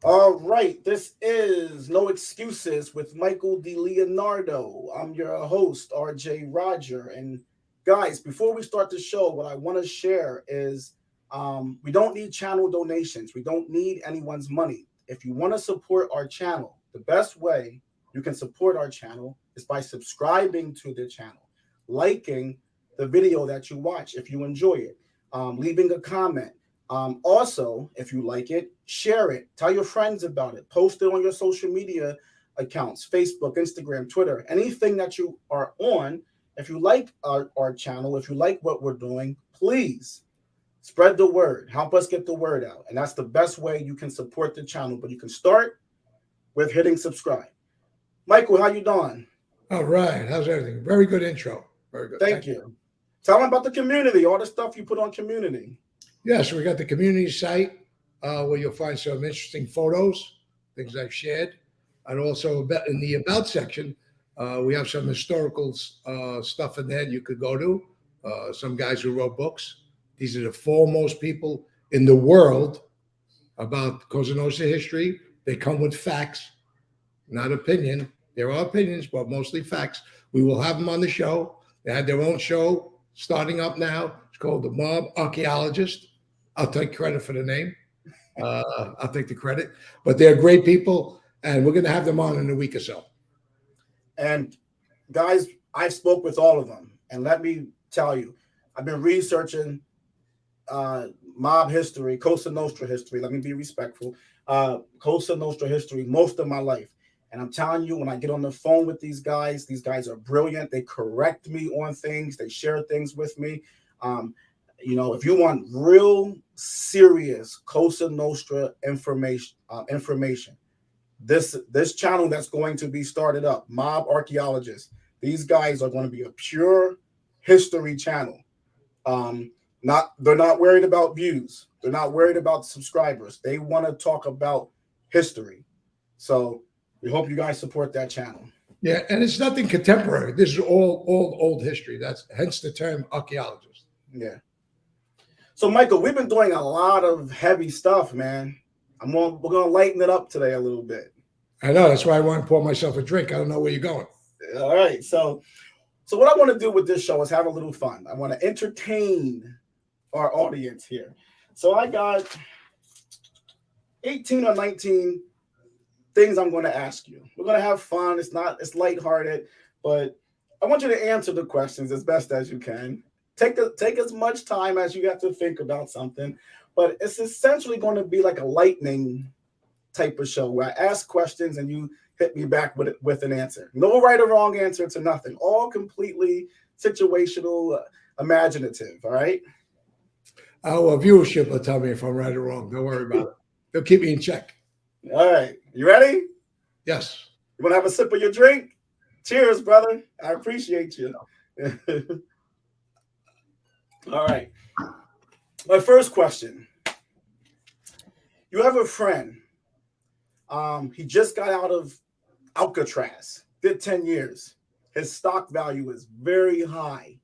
All right, this is No Excuses with Michael DiLeonardo. I'm your host, RJ Roger. And guys, before we start the show, what I want to share is we don't need channel donations. We don't need anyone's money. If you want to support our channel, the best way you can support our channel is by subscribing to the channel, liking the video that you watch if you enjoy it, leaving a comment. Also, if you like it, share it, tell your friends about it, post it on your social media accounts, Facebook, Instagram, Twitter, anything that you are on. If you like our channel, if you like what we're doing, please spread the word, help us get the word out. And that's the best way you can support the channel. But you can start with hitting subscribe. Michael, how you doing? All right. How's everything? Very good intro. Very good. Thank you. Tell them about the community, all the stuff you put on community. Yeah, so we got the community site where you'll find some interesting photos, things I've shared. And also in the About section, we have some historical stuff in there you could go to. Some guys who wrote books. These are the foremost people in the world about Cosa Nostra history. They come with facts, not opinion. There are opinions, but mostly facts. We will have them on the show. They had their own show starting up now. It's called The Mob Archaeologist. I'll take credit for the name. I'll take the credit. But they're great people, and we're going to have them on in a week or so. And guys, I spoke with all of them. And let me tell you, I've been researching mob history, Cosa Nostra history. Let me be respectful. Cosa Nostra history most of my life. And I'm telling you, when I get on the phone with these guys are brilliant. They correct me on things. They share things with me. If you want real serious Cosa Nostra information, this channel that's going to be started up, Mob Archaeologists, these guys are going to be a pure history channel. They're not worried about views. They're not worried about subscribers. They want to talk about history. So we hope you guys support that channel. Yeah, and it's nothing contemporary. This is all old history. That's hence the term archaeologist. Yeah. So, Michael, we've been doing a lot of heavy stuff, man. We're gonna lighten it up today a little bit. I know. That's why I want to pour myself a drink. I don't know where you're going. All right. So what I want to do with this show is have a little fun. I want to entertain our audience here. So I got 18 or 19 things I'm going to ask you. We're going to have fun. It's lighthearted, but I want you to answer the questions as best as you can. Take as much time as you have to think about something, but it's essentially going to be like a lightning type of show where I ask questions and you hit me back with an answer. No right or wrong answer to nothing. All completely situational, imaginative. All right. Our viewership will tell me if I'm right or wrong. Don't worry about it. They'll keep me in check. All right. You ready? Yes. You want to have a sip of your drink? Cheers, brother. I appreciate you. All right. My first question. You have a friend. He just got out of Alcatraz, did 10 years. His stock value is very high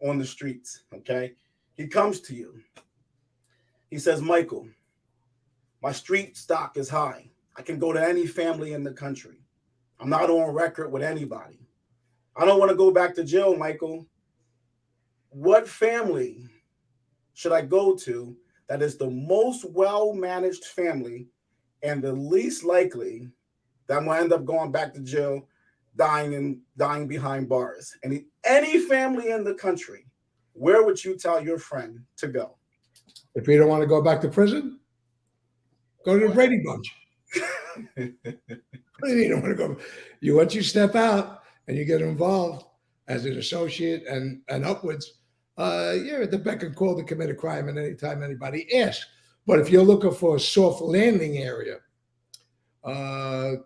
on the streets, okay? He comes to you. He says, Michael, my street stock is high. I can go to any family in the country. I'm not on record with anybody. I don't want to go back to jail, Michael. What family should I go to that is the most well-managed family and the least likely that I'm going to end up going back to jail, dying behind bars? And any family in the country, where would you tell your friend to go? If you don't want to go back to prison, go to the Brady Bunch. You don't want to go. Once you step out and you get involved as an associate and upwards, you're at the beck and call to commit a crime at any time anybody asks. But if you're looking for a soft landing area,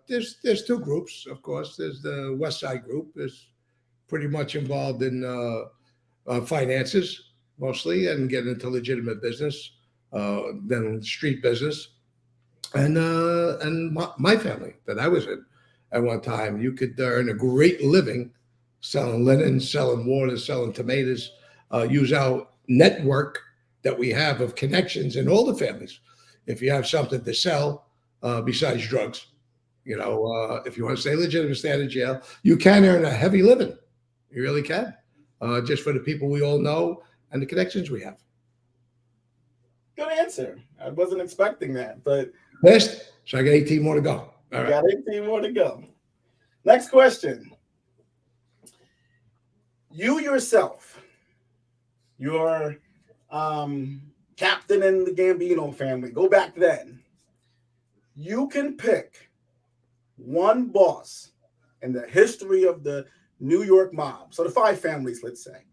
there's two groups, of course. There's the West Side group, is pretty much involved in finances mostly and getting into legitimate business, then street business. And my family that I was in at one time, you could earn a great living selling linen, selling water, selling tomatoes, use our network that we have of connections in all the families. If you have something to sell, besides drugs. If you want to stay legitimate, stay out of jail. You can earn a heavy living. You really can. Just for the people we all know and the connections we have. Good answer. I wasn't expecting that, but Best. So I got 18 more to go. All right. Got 18 more to go. Next question. You yourself, you're captain in the Gambino family. Go back then. You can pick one boss in the history of the New York mob. So the 5 families, let's say.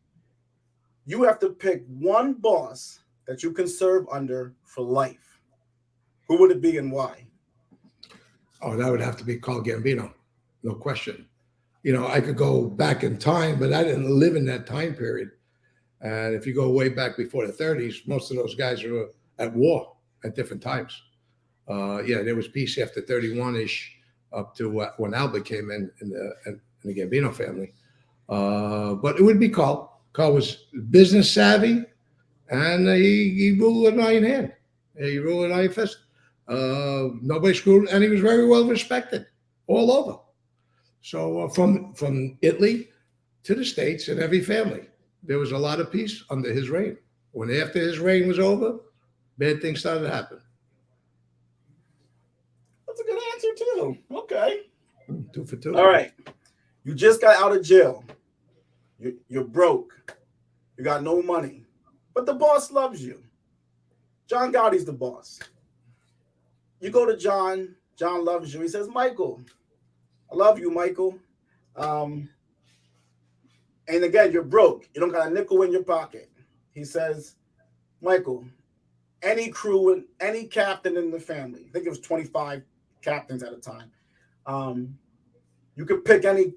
You have to pick one boss that you can serve under for life. Who would it be and why? Oh, that would have to be Carlo Gambino. No question. I could go back in time, but I didn't live in that time period. And if you go way back before the 30s, most of those guys were at war at different times. There was peace after 31-ish up to when Albert came in the Gambino family. But it would be Carl. Carl was business savvy, and he ruled an iron hand. He ruled an iron fist. Nobody screwed, and he was very well respected all over. So from Italy to the States and every family, there was a lot of peace under his reign. When after his reign was over, bad things started to happen. That's a good answer too. Okay. 2 for 2. All right. You just got out of jail. You're broke. You got no money. But the boss loves you. John Gotti's the boss. You go to John. John loves you. He says, Michael, I love you, Michael. And again, you're broke. You don't got a nickel in your pocket. He says, Michael, any crew and any captain in the family, I think it was 25 captains at a time. You can pick any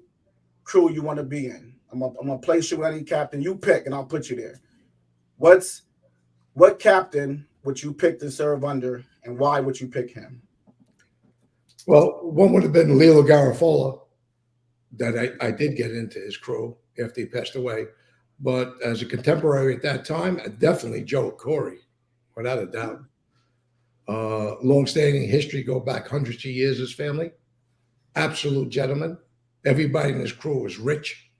crew you want to be in. I'm gonna place you with any captain you pick, and I'll put you there. What captain would you pick to serve under, and why would you pick him? Well, one would have been Lilo Garafola, that I did get into his crew after he passed away. But as a contemporary at that time, definitely Joe Arcuri, without a doubt. Long-standing history, go back hundreds of years, his family. Absolute gentleman. Everybody in his crew was rich.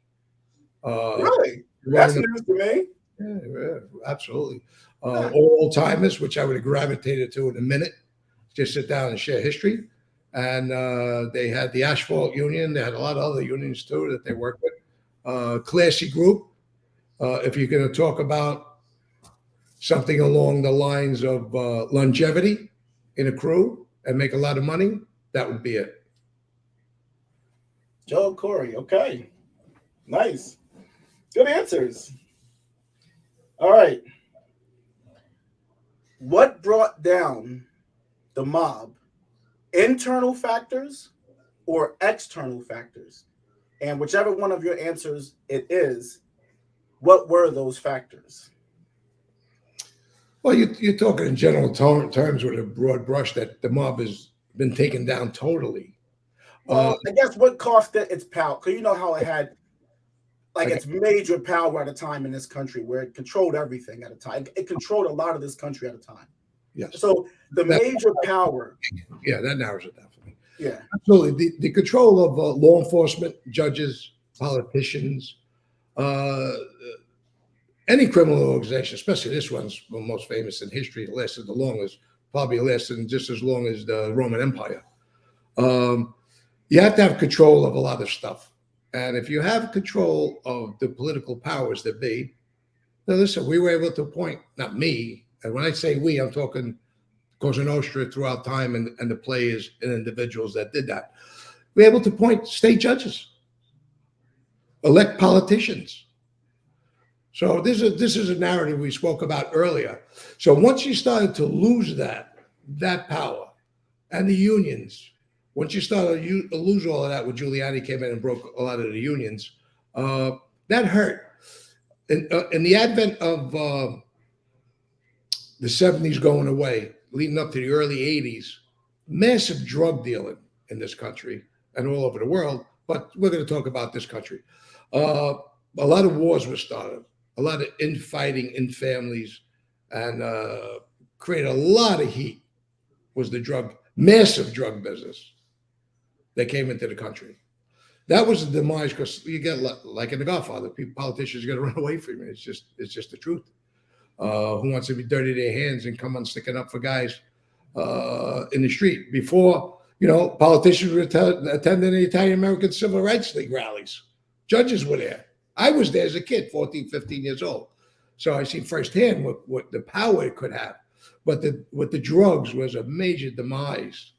Really? That's news to me. Yeah, absolutely. Old-timers, which I would have gravitated to in a minute. Just sit down and share history. And they had the Asphalt Union. They had a lot of other unions, too, that they worked with. Classy group. If you're going to talk about something along the lines of longevity in a crew and make a lot of money, that would be it. Joe Corey. Okay. Nice. Good answers. All right. What brought down the mob? Internal factors or external factors? And whichever one of your answers it is, what were those factors? Well, you're talking in general terms with a broad brush that the mob has been taken down totally. Well, I guess what cost it its power, because you know how it had its major power at a time in this country where it controlled everything at a time. It controlled a lot of this country at a time. Yes. So the major power. Yeah, that narrows it down for me. Yeah. Absolutely. The control of law enforcement, judges, politicians, any criminal organization, especially this one's the most famous in history, lasted the longest, probably lasted just as long as the Roman Empire. You have to have control of a lot of stuff. And if you have control of the political powers that be, now listen, we were able to appoint, not me, and when I say we, I'm talking Cosa Nostra throughout time and the players and individuals that did that. We were able to appoint state judges, elect politicians. So this is a narrative we spoke about earlier. So once you started to lose that power and the unions, once you started to lose all of that when Giuliani came in and broke a lot of the unions, that hurt. In the advent of the 70s going away, leading up to the early 80s, massive drug dealing in this country and all over the world, but we're going to talk about this country. A lot of wars were started, a lot of infighting in families, and created a lot of heat was the drug massive drug business that came into the country. That was the demise because you get like in The Godfather, politicians are going to run away from you. It's just the truth. Who wants to be dirty their hands and come on sticking up for guys in the street? Before, politicians were attending the Italian American Civil Rights League rallies. Judges were there. I was there as a kid, 14, 15 years old. So I see firsthand what the power it could have. But with the drugs was a major demise.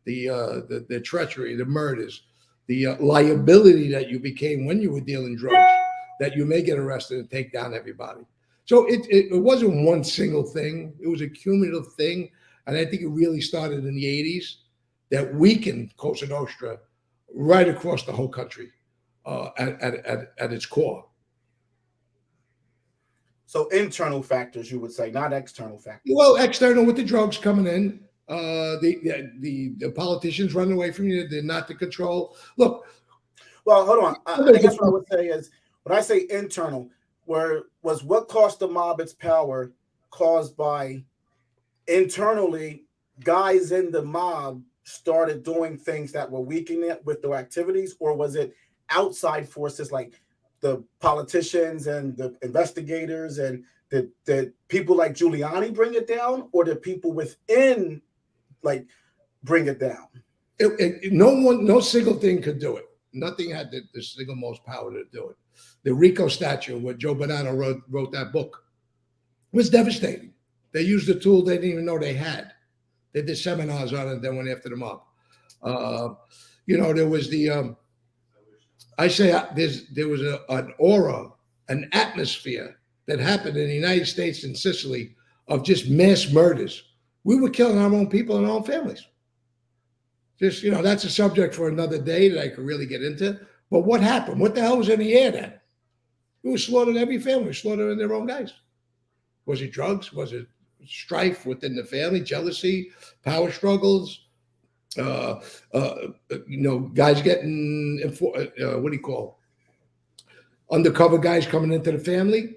The treachery, the murders, the liability that you became when you were dealing drugs, that you may get arrested and take down everybody. So it wasn't one single thing. It was a cumulative thing. And I think it really started in the 80s that weakened Cosa Nostra right across the whole country at its core. So internal factors, you would say, not external factors. Well, external with the drugs coming in. The politicians running away from you. They're not the control. Look. Well, hold on. I guess what I would say is, when I say internal, was what cost the mob its power caused by internally guys in the mob started doing things that were weakening it with their activities, or was it outside forces like the politicians and the investigators, and did people like Giuliani bring it down, or did people within bring it down? No single thing could do it. Nothing had the single most power to do it. The Rico statue, where Joe Bonanno wrote that book, was devastating. They used a tool they didn't even know they had. They did seminars on it, then went after the mob. There was there was an aura, an atmosphere that happened in the United States and Sicily of just mass murders. We were killing our own people and our own families. Just, that's a subject for another day that I could really get into. But what happened? What the hell was in the air then? It was slaughtering every family, slaughtering their own guys. Was it drugs? Was it strife within the family, jealousy, power struggles? Guys getting, undercover guys coming into the family,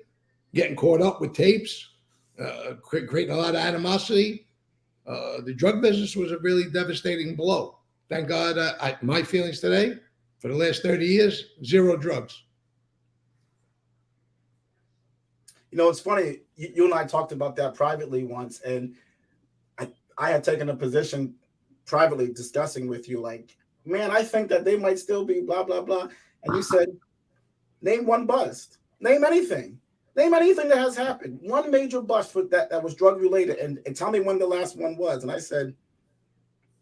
getting caught up with tapes, creating a lot of animosity. The drug business was a really devastating blow. Thank God, my feelings today, for the last 30 years, zero drugs. It's funny. You and I talked about that privately once, and I had taken a position privately discussing with you, like, man, I think that they might still be blah, blah, blah. And you said, name one bust. Name anything. Name anything that has happened. One major bust for that was drug related, and tell me when the last one was. And I said,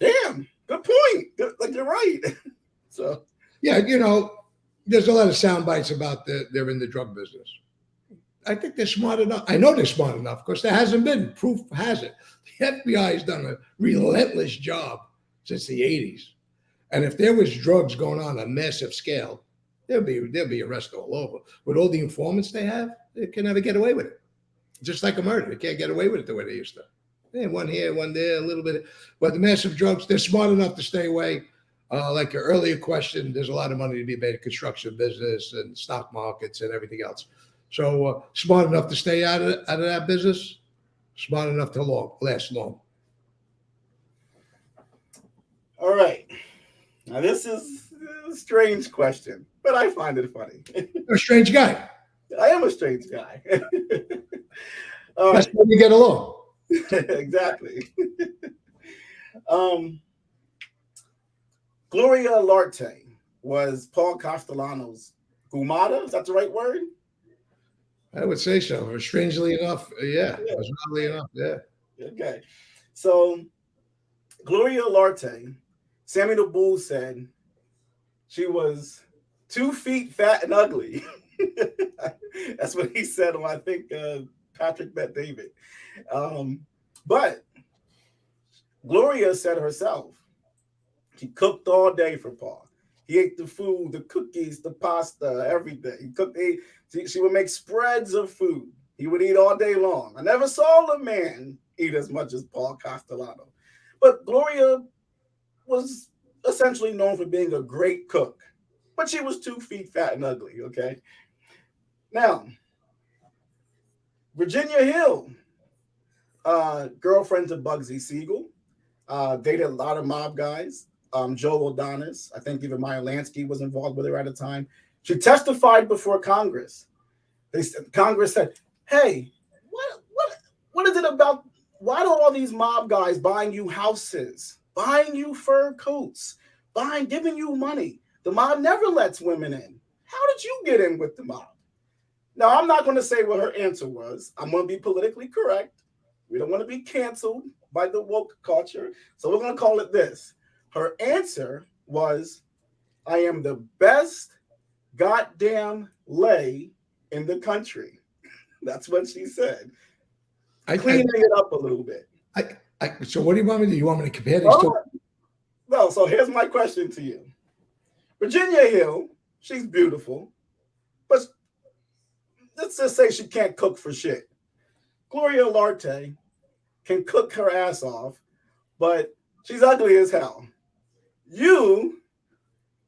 damn, good point. You're right. So yeah, there's a lot of sound bites about they're in the drug business. I think they're smart enough. I know they're smart enough because there hasn't been proof. Has it? The FBI has done a relentless job since the 80s, and if there was drugs going on a massive scale, there'll be arrests all over. With all the informants they have, they can never get away with it. Just like a murder, they can't get away with it the way they used to. One here, one there, a little bit. But the massive drugs, they're smart enough to stay away. Like your earlier question, there's a lot of money to be made in construction business and stock markets and everything else. So smart enough to stay out of that business, smart enough to last long. All right. Now, this is a strange question, but I find it funny. You're a strange guy. I am a strange guy. That's how we get along. Exactly. Gloria Olarte was Paul Castellano's gumata. Is that the right word? I would say so. Or strangely enough, yeah. Bizarrely enough, yeah. Okay. So Gloria Olarte, Sammy the Bull said she was 2 feet fat and ugly. That's what he said on, I think, Patrick Bet David. But Gloria said herself, she cooked all day for Paul. He ate the food, the cookies, the pasta, everything. She would make spreads of food. He would eat all day long. I never saw a man eat as much as Paul Castellano. But Gloria was essentially known for being a great cook. But she was 2 feet fat and ugly, okay? Now, Virginia Hill, girlfriend to Bugsy Siegel, Dated a lot of mob guys. Joe Adonis. I think even Maya Lansky was involved with her at the time. She testified before Congress. Congress said, "Hey, what is it about? Why do all these mob guys buying you houses, buying you fur coats, giving you money? The mob never lets women in. How did you get in with the mob?" Now, I'm not going to say what her answer was. I'm going to be politically correct. We don't want to be canceled by the woke culture. So we're going to call it this. Her answer was, "I am the best goddamn lay in the country." That's what she said. Cleaning it up a little bit. So what do you want me to do? You want me to compare these two? No, so here's my question to you. Virginia Hill, she's beautiful, but let's just say she can't cook for shit. Gloria Olarte can cook her ass off, but she's ugly as hell. You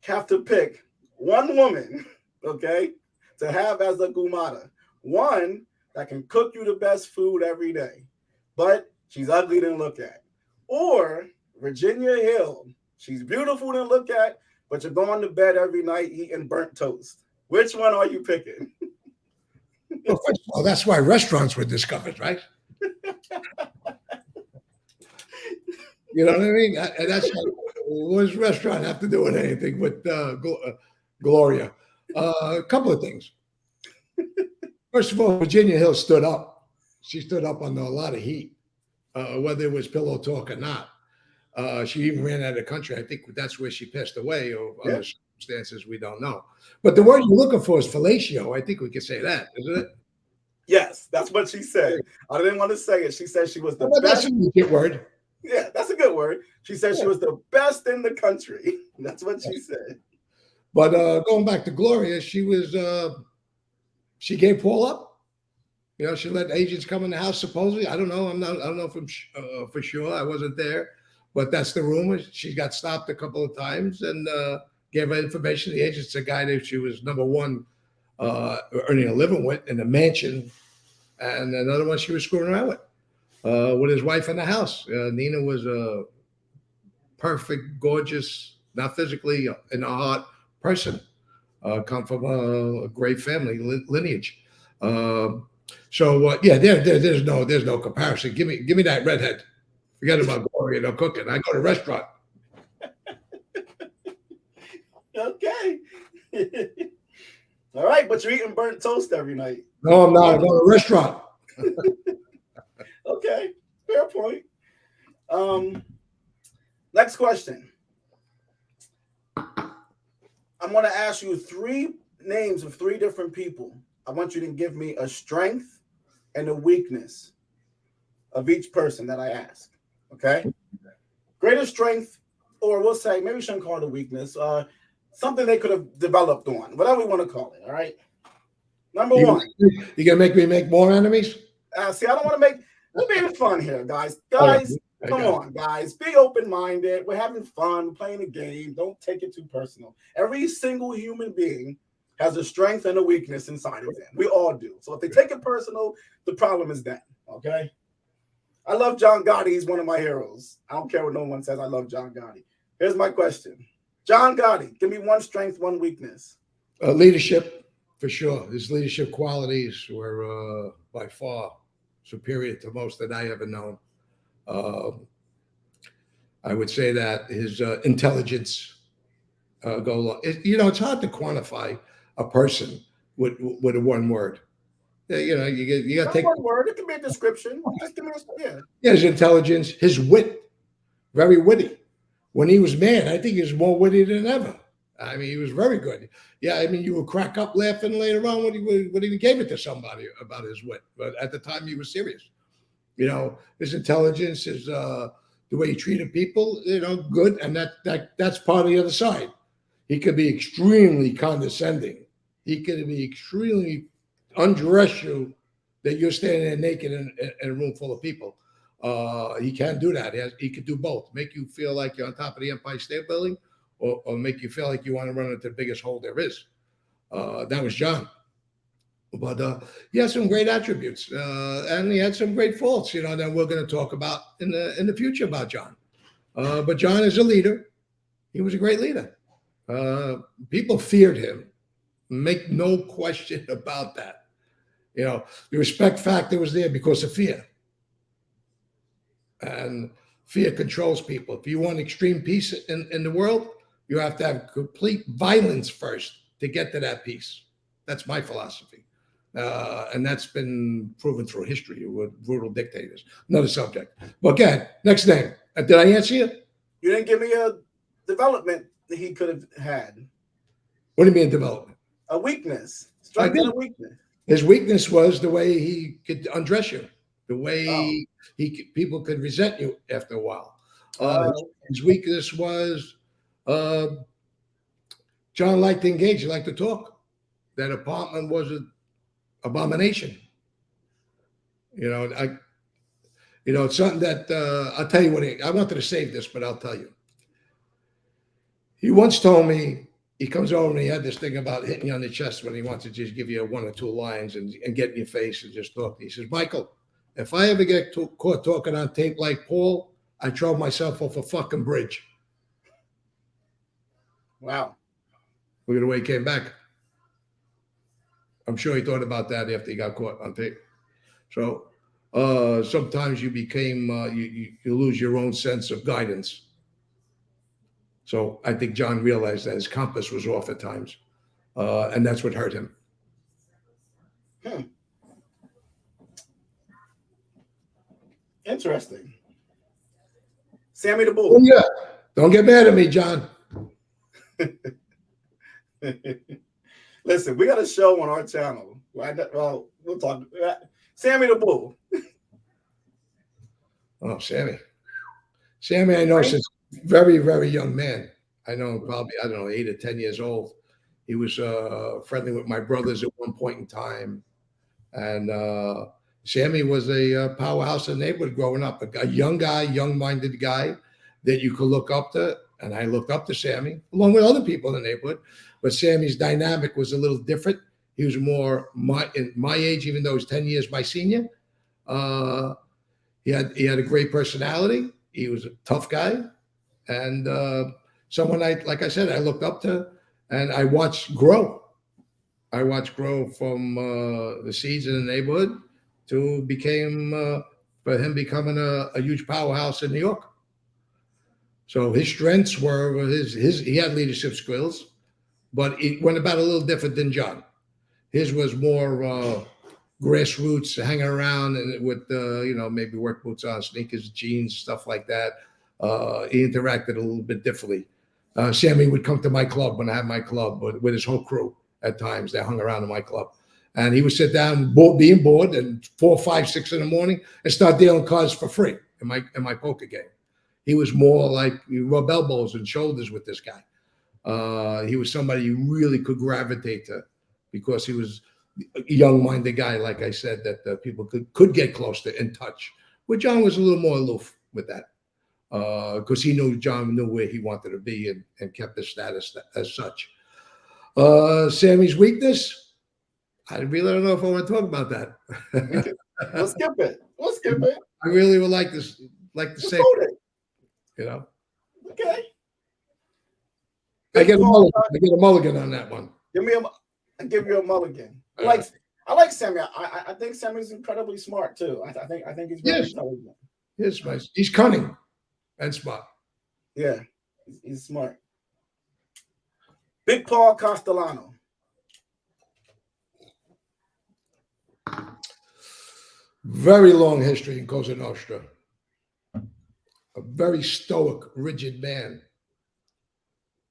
have to pick one woman, okay, to have as a gumata. One that can cook you the best food every day, but she's ugly to look at. Or Virginia Hill, she's beautiful to look at, but you're going to bed every night eating burnt toast. Which one are you picking? Well, first of all, that's why restaurants were discovered, right? You know what I mean? And that's what does restaurant have to do with anything with Gloria? A couple of things. First of all, Virginia Hill stood up. She stood up under a lot of heat, whether it was pillow talk or not. She even ran out of the country. I think that's where she passed away, or other circumstances we don't know. But the word you're looking for is fellatio. I think we could say that, isn't it? Yes, that's what she said. I didn't want to say it. She said she was the best. That's a legit word. Yeah, that's a good word. She said she was the best in the country. That's what she said. But going back to Gloria, she she gave Paul up. You know, she let agents come in the house. Supposedly, I don't know. I don't know for sure. I wasn't there, but that's the rumor. She got stopped a couple of times and gave her information. The agent's a guy that she was number one earning a living with in a mansion, and another one she was screwing around with his wife in the house. Nina was a perfect, gorgeous, not physically in her heart person. Come from a great family lineage. There's no comparison. Give me that redhead. Forget about Gloria, no cooking. I go to restaurant. Okay. All right, but you're eating burnt toast every night. No, I'm not. I go to a restaurant. Okay, fair point. Next question. I'm going to ask you three names of three different people. I want you to give me a strength and a weakness of each person that I ask. Okay? Greatest strength, or we'll say, maybe we shouldn't call it a weakness, something they could have developed on, whatever we want to call it. All right? Number one. You going to make me make more enemies? See, I don't want to make, we're being fun here, guys. Guys, come on, guys. Be open-minded. We're having fun. We're playing a game. Don't take it too personal. Every single human being has a strength and a weakness inside of them. We all do. So if they take it personal, the problem is them. Okay? I love John Gotti. He's one of my heroes. I don't care what no one says. I love John Gotti. Here's my question. John Gotti, give me one strength, one weakness. Leadership, for sure. His leadership qualities were by far superior to most that I ever known. I would say that his intelligence it's hard to quantify a person with a one word. You got to take one word. It can be a description. Just give me his intelligence, his wit, very witty. When he was mad, I think he was more witty than ever. I mean, he was very good. Yeah, I mean, you would crack up laughing later on when he gave it to somebody about his wit. But at the time, he was serious. You know, his intelligence, his the way he treated people, good, and that's part of the other side. He could be extremely condescending. He could be extremely undress you that you're standing there naked in a room full of people. He can do that. He could do both. Make you feel like you're on top of the Empire State Building, or make you feel like you want to run into the biggest hole there is. That was John. But he had some great attributes, and he had some great faults, that we're going to talk about in the future about John. But John, as a leader, he was a great leader. People feared him. Make no question about that. You know, the respect factor was there because of fear. And fear controls people. If you want extreme peace in the world, you have to have complete violence first to get to that peace. That's my philosophy. And that's been proven through history with brutal dictators. Another subject. But again, next name. Did I answer you? You didn't give me a development that he could have had. What do you mean development? A weakness. Strength and a weakness. His weakness was the way he could undress you, the way people could resent you after a while. His weakness was John liked to engage, he liked to talk. That apartment was an abomination. It's something that I'll tell you what I wanted to save this, but I'll tell you. He once told me, he comes over and he had this thing about hitting you on the chest when he wants to just give you one or two lines and get in your face and just talk. He says, Michael, if I ever get caught talking on tape like Paul, I throw myself off a fucking bridge. Wow. Look at the way he came back. I'm sure he thought about that after he got caught on tape. So sometimes you became, you lose your own sense of guidance. So I think John realized that his compass was off at times. And that's what hurt him. Interesting. Sammy the Bull. Oh, yeah. Don't get mad at me, John. Listen, we got a show on our channel. Well, we'll talk. Sammy the Bull. Oh, Sammy. Sammy, I know since very, very young man. I know him probably, 8 or 10 years old. He was friendly with my brothers at one point in time. And Sammy was a powerhouse in the neighborhood growing up, a young guy, young-minded guy that you could look up to. And I looked up to Sammy, along with other people in the neighborhood. But Sammy's dynamic was a little different. He was more in my age, even though he was 10 years my senior. He had a great personality. He was a tough guy. And someone like I said, I looked up to and I watched grow. I watched grow from the seeds in the neighborhood to for him becoming a huge powerhouse in New York. So his strengths were he had leadership skills, but it went about a little different than John. His was more grassroots, hanging around and with maybe work boots on, sneakers, jeans, stuff like that. He interacted a little bit differently. Sammy would come to my club when I had my club with his whole crew at times. They hung around in my club. And he would sit down, being bored, and 4, 5, 6 in the morning and start dealing cards for free in my poker game. He was more like you rub elbows and shoulders with this guy. He was somebody you really could gravitate to because he was a young-minded guy, like I said, that people could get close to and touch. But John was a little more aloof with that because John knew where he wanted to be and kept his status as such. Sammy's weakness, I really don't know if I want to talk about that. We'll skip it. I really would like to say it. Okay. I get a mulligan on that one. I give you a mulligan. I like Sammy. I think Sammy's incredibly smart too. I think he's very intelligent. Yes, he's cunning and smart. Yeah, he's smart. Big Paul Castellano. Very long history in Cosa Nostra. A very stoic, rigid man.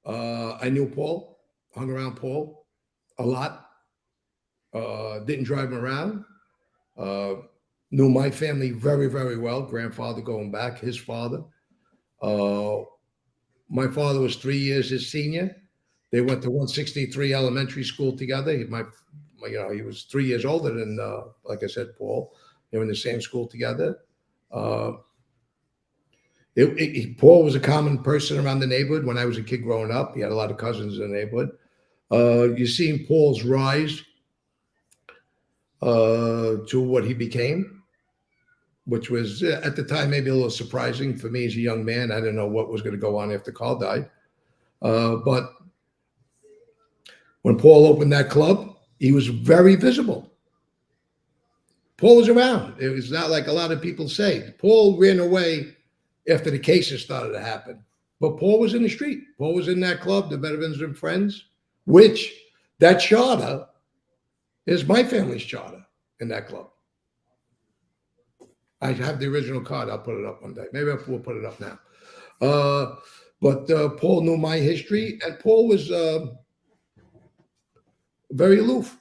I knew Paul, hung around Paul a lot. Didn't drive him around. Knew my family very, very well. Grandfather going back, his father. My father was 3 years his senior. They went to 163 elementary school together. He was 3 years older than, like I said, Paul. They were in the same school together. Paul was a common person around the neighborhood when I was a kid growing up. He had a lot of cousins in the neighborhood. You're seeing Paul's rise to what he became. which was at the time maybe a little surprising for me as a young man. I didn't know what was going to go on after Carl died. But when Paul opened that club, he was very visible. Paul was around. It was not like a lot of people say. Paul ran away after the cases started to happen. But Paul was in the street. Paul was in that club, the Veterans and Friends, which that charter is my family's charter in that club. I have the original card. I'll put it up one day. Maybe we'll put it up now. But Paul knew my history, and Paul was very aloof.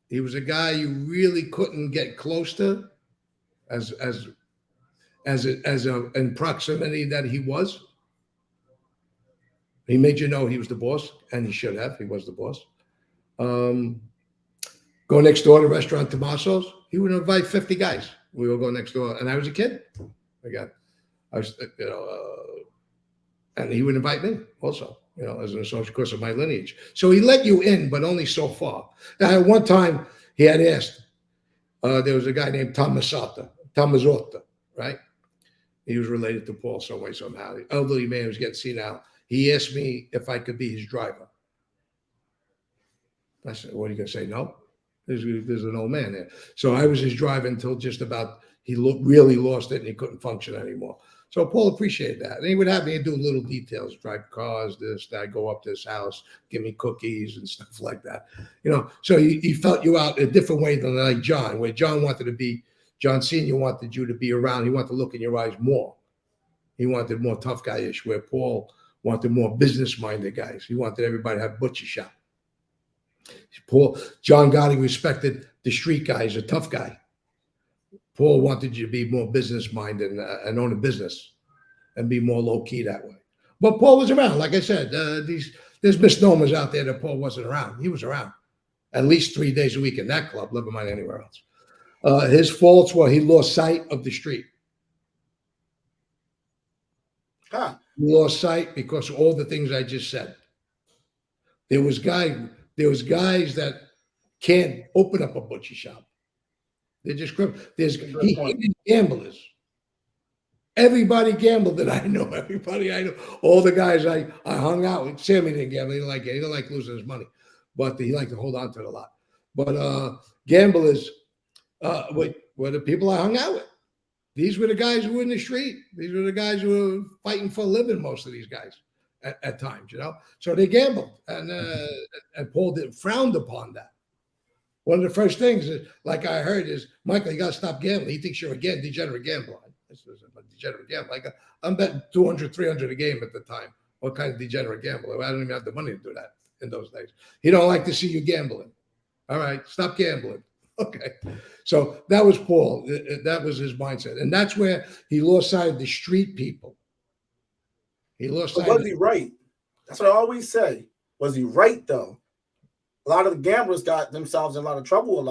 He was a guy you really couldn't get close to, as in proximity that he was. He made you know he was the boss, and he should have. He was the boss. Go next door to Restaurant Tommaso's. He would invite 50 guys. We would go next door, and I was a kid. I was, and he would invite me also, as an associate because of my lineage. So he let you in, but only so far. Now, at one time, he had asked, there was a guy named Tommasotta, right? He was related to Paul some way, somehow. The elderly man was getting senile. He asked me if I could be his driver. I said, what are you going to say? No? There's an old man there. So I was his driver until just about he really lost it and he couldn't function anymore. So Paul appreciated that. And he would have me do little details, drive cars, this, that, go up to his house, give me cookies and stuff like that. So he felt you out a different way than like John, where John Sr. wanted you to be around. He wanted to look in your eyes more. He wanted more tough guy-ish, where Paul wanted more business-minded guys. He wanted everybody to have butcher shop. John Gotti respected the street guy as a tough guy. Paul wanted you to be more business-minded and own a business and be more low-key that way. But Paul was around. Like I said, there's misnomers out there that Paul wasn't around. He was around at least 3 days a week in that club, never mind anywhere else. His faults were he lost sight of the street. Huh. He lost sight because of all the things I just said. There was guys that can't open up a butcher shop. They're just criminals. He hated gamblers. Everybody gambled that I know. Everybody I know. All the guys I hung out with. Sammy didn't gamble. He didn't like losing his money, but he liked to hold on to it a lot. But gamblers were the people I hung out with. These were the guys who were in the street. These were the guys who were fighting for a living, most of these guys at times, So they gambled. And Paul frowned upon that. One of the first things, like I heard, is, Michael, you got to stop gambling. He thinks you're a degenerate gambler. This is a degenerate gambler. I'm betting 200, 300 a game at the time. What kind of degenerate gambler? I don't even have the money to do that in those days. He don't like to see you gambling. All right, stop gambling. Okay. So that was Paul. That was his mindset. And that's where he lost sight of the street people. He lost sight. Was he right? That's what I always say. Was he right, though? A lot of the gamblers got themselves in a lot of trouble.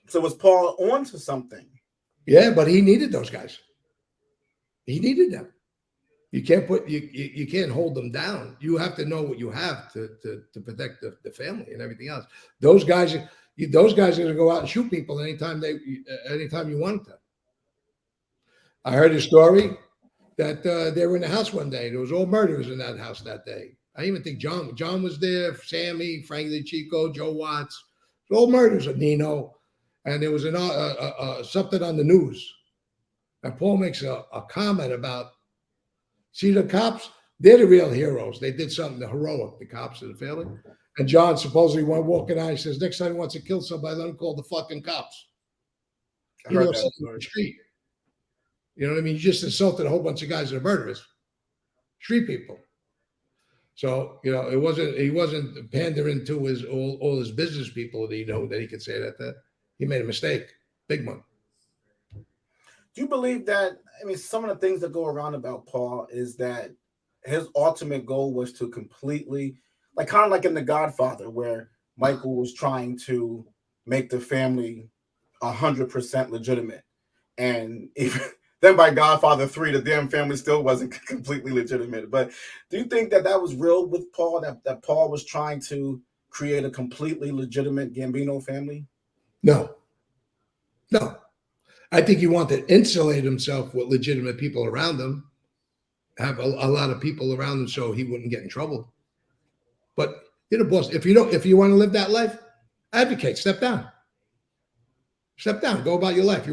So was Paul on to something? Yeah, but he needed those guys. He needed them. You can't hold them down. You have to know what you have to protect the family and everything else. Those guys are going to go out and shoot people anytime you want to. I heard a story that they were in the house one day. There was all murderers in that house that day. I even think John was there, Sammy, Frankie Chico, Joe Watts. All murders of Nino. And there was something on the news. And Paul makes a comment about, see, the cops, they're the real heroes. They did something heroic, the cops and the family. And John supposedly went walking out. He says, next time he wants to kill somebody, let him call the fucking cops. I heard that On the street. You know what I mean? You just insulted a whole bunch of guys that are murderers. Street people. So, he wasn't pandering to all his business people that he could say that. He made a mistake. Big one. Do you believe that, some of the things that go around about Paul is that his ultimate goal was to completely, kind of like in The Godfather, where Michael was trying to make the family 100% legitimate. And even then by Godfather 3, the damn family still wasn't completely legitimate. But do you think that was real with Paul, that Paul was trying to create a completely legitimate Gambino family? No. I think he wanted to insulate himself with legitimate people around him, have a lot of people around him so he wouldn't get in trouble. But boss, if you want to live that life, advocate, step down. Step down, go about your life.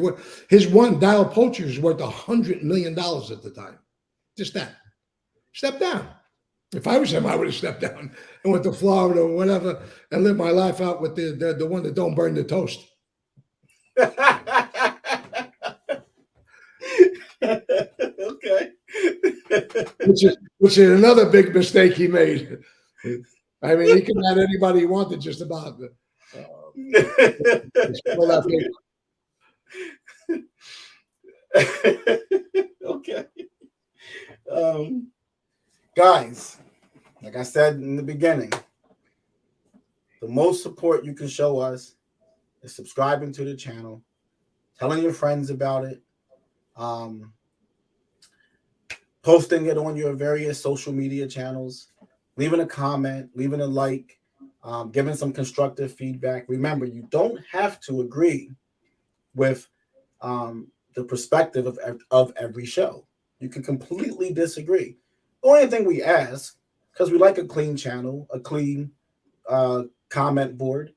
His one Dial Poacher is worth $100 million at the time. Just that. Step down. If I was him, I would have stepped down and went to Florida or whatever and lived my life out with the one that don't burn the toast. Okay. Which is another big mistake he made. I mean, he could have had anybody he wanted just about. Okay. Guys, like I said in the beginning, the most support you can show us is subscribing to the channel, telling your friends about it, posting it on your various social media channels, leaving a comment, leaving a like, giving some constructive feedback. Remember, you don't have to agree with the perspective of every show. You can completely disagree. The only thing we ask, because we like a clean channel, a clean comment board,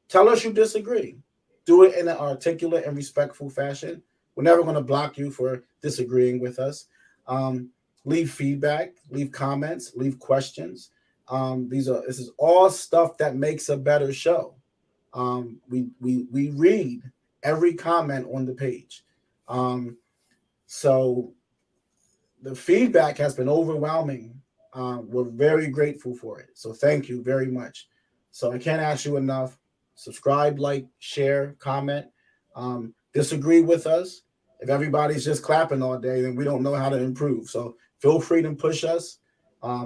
tell us you disagree. Do it in an articulate and respectful fashion. We're never going to block you for disagreeing with us. Leave feedback, leave comments, leave questions. This is all stuff that makes a better show. We read every comment on the page. So the feedback has been overwhelming. We're very grateful for it. So thank you very much. So I can't ask you enough. Subscribe, like, share, comment. Disagree with us. If everybody's just clapping all day, then we don't know how to improve. So feel free to push us.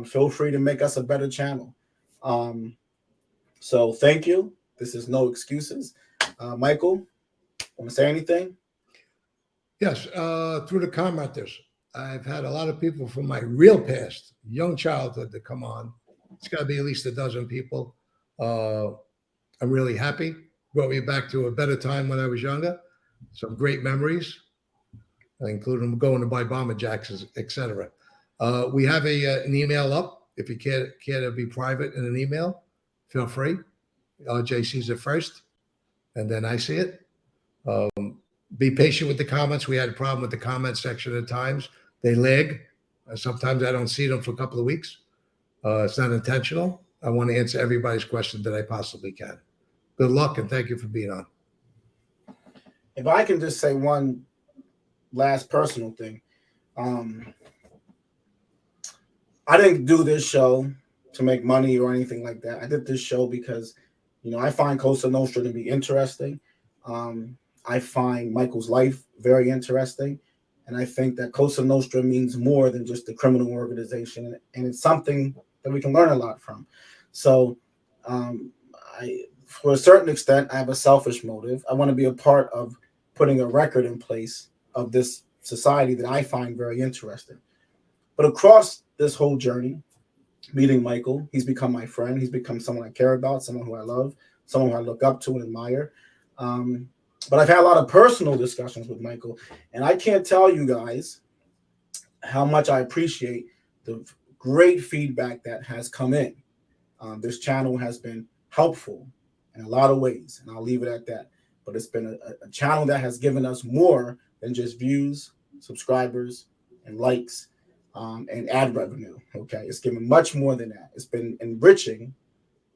Feel free to make us a better channel. So thank you. This is No Excuses. Michael, want to say anything? Yes, through the commenters. I've had a lot of people from my real past, young childhood, to come on. It's got to be at least a dozen people. I'm really happy. Brought me back to a better time when I was younger. Some great memories, including going to buy bomber jacks, etc. We have an email up. If you care to be private in an email, feel free. RJ sees it first, and then I see it. Be patient with the comments. We had a problem with the comment section at times. They lag. Sometimes I don't see them for a couple of weeks. It's not intentional. I want to answer everybody's question that I possibly can. Good luck, and thank you for being on. If I can just say one last personal thing. I didn't do this show to make money or anything like that. I did this show because, I find Cosa Nostra to be interesting. I find Michael's life very interesting. And I think that Cosa Nostra means more than just a criminal organization. And it's something that we can learn a lot from. So for a certain extent, I have a selfish motive. I want to be a part of putting a record in place of this society that I find very interesting. But across this whole journey, meeting Michael, he's become my friend. He's become someone I care about, someone who I love, someone who I look up to and admire. But I've had a lot of personal discussions with Michael, and I can't tell you guys how much I appreciate the great feedback that has come in. This channel has been helpful in a lot of ways, and I'll leave it at that. But it's been a channel that has given us more than just views, subscribers, and likes, and ad revenue. Okay, it's given much more than that. It's been enriching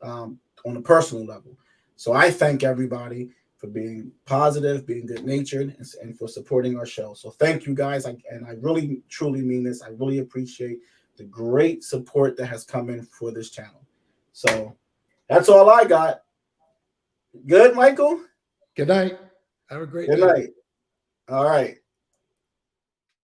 on a personal level. So I thank everybody for being positive, being good-natured, and for supporting our show. So thank you guys, and I really, truly mean this. I really appreciate the great support that has come in for this channel. So that's all I got. Good, Michael? Good night. Have a great night. All right.